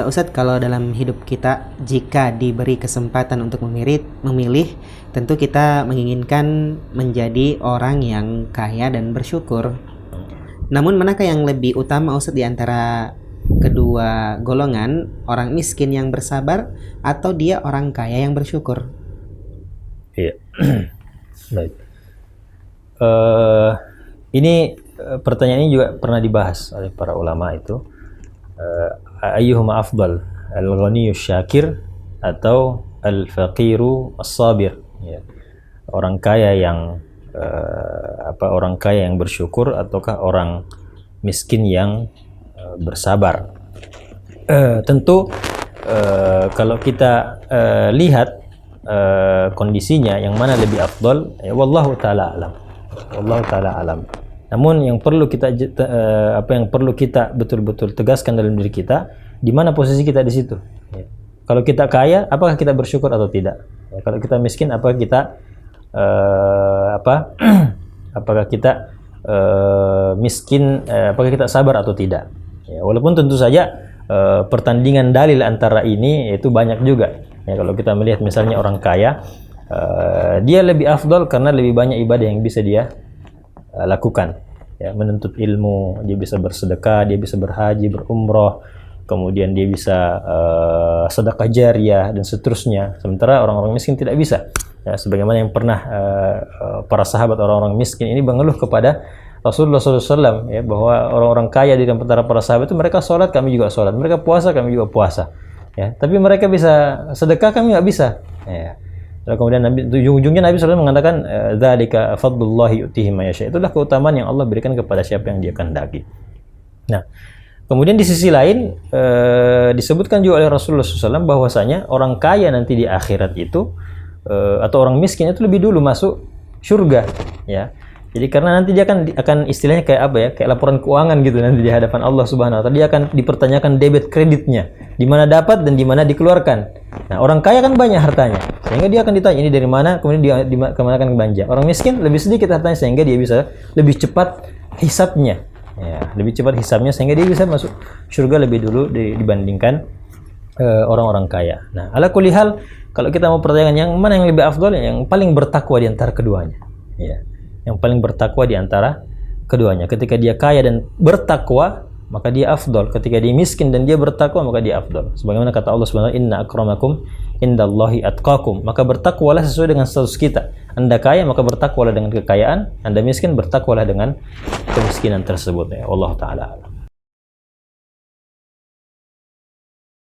Ustadz, kalau dalam hidup kita jika diberi kesempatan untuk memilih, tentu kita menginginkan menjadi orang yang kaya dan bersyukur. Namun manakah yang lebih utama Ustadz di antara kedua golongan, orang miskin yang bersabar atau dia orang kaya yang bersyukur? Iya. Baik. Ini pertanyaan ini juga pernah dibahas oleh para ulama itu. Ayyuhuma afdal, al-ghaniyyu syakir atau al-faqiru as-sabir, ya. Orang kaya yang orang kaya yang bersyukur ataukah orang miskin yang bersabar. Tentu kalau kita lihat kondisinya yang mana lebih afdal, ya wallahu taala alam. Wallahu taala alam. Namun yang perlu kita betul-betul tegaskan dalam diri kita, di mana posisi kita di situ. Ya. Kalau kita kaya, apakah kita bersyukur atau tidak? Ya, kalau kita miskin, apakah kita apakah kita miskin? Apakah kita sabar atau tidak? Ya, walaupun tentu saja pertandingan dalil antara ini itu banyak juga. Ya, kalau kita melihat misalnya orang kaya, dia lebih afdal karena lebih banyak ibadah yang bisa dia lakukan, ya, menuntut ilmu, dia bisa bersedekah, dia bisa berhaji, berumroh, kemudian dia bisa sedekah jariyah dan seterusnya. Sementara orang-orang miskin tidak bisa. Ya, sebagaimana yang pernah para sahabat orang-orang miskin ini mengeluh kepada Rasulullah SAW, ya, bahwa orang-orang kaya di antara para sahabat itu mereka sholat, kami juga sholat, mereka puasa, kami juga puasa. Ya, tapi mereka bisa sedekah, kami nggak bisa. Ya. Lalu kemudian ujung-ujungnya Nabi SAW mengatakan, dzalika fadlullahi yu'tihi may yasha. Itulah keutamaan yang Allah berikan kepada siapa yang Dia kehendaki. Nah, kemudian di sisi lain disebutkan juga oleh Rasulullah SAW bahwasanya orang kaya nanti di akhirat itu atau orang miskin itu lebih dulu masuk surga, ya. Jadi karena nanti dia akan istilahnya kayak apa ya? Kayak laporan keuangan gitu nanti di hadapan Allah Subhanahu wa taala. Dia akan dipertanyakan debit kreditnya, di mana dapat dan di mana dikeluarkan. Nah, orang kaya kan banyak hartanya, sehingga dia akan ditanya ini dari mana, kemudian dia kemana akan belanja. Orang miskin lebih sedikit hartanya, sehingga dia bisa lebih cepat hisabnya. Ya, lebih cepat hisabnya sehingga dia bisa masuk surga lebih dulu dibandingkan orang-orang kaya. Nah, ala kulli hal, kalau kita mau pertanyakan yang mana yang lebih afdal, yang paling bertakwa di antara keduanya. Ya. Yang paling bertakwa di antara keduanya. Ketika dia kaya dan bertakwa, maka dia afdal. Ketika dia miskin dan dia bertakwa, maka dia afdal. Sebagaimana kata Allah Subhanahu wa taala, inna akramakum indallahi atqakum. Maka bertakwalah sesuai dengan status kita. Anda kaya, maka bertakwalah dengan kekayaan. Anda miskin, bertakwalah dengan kemiskinan tersebut. Ya, Allah taala.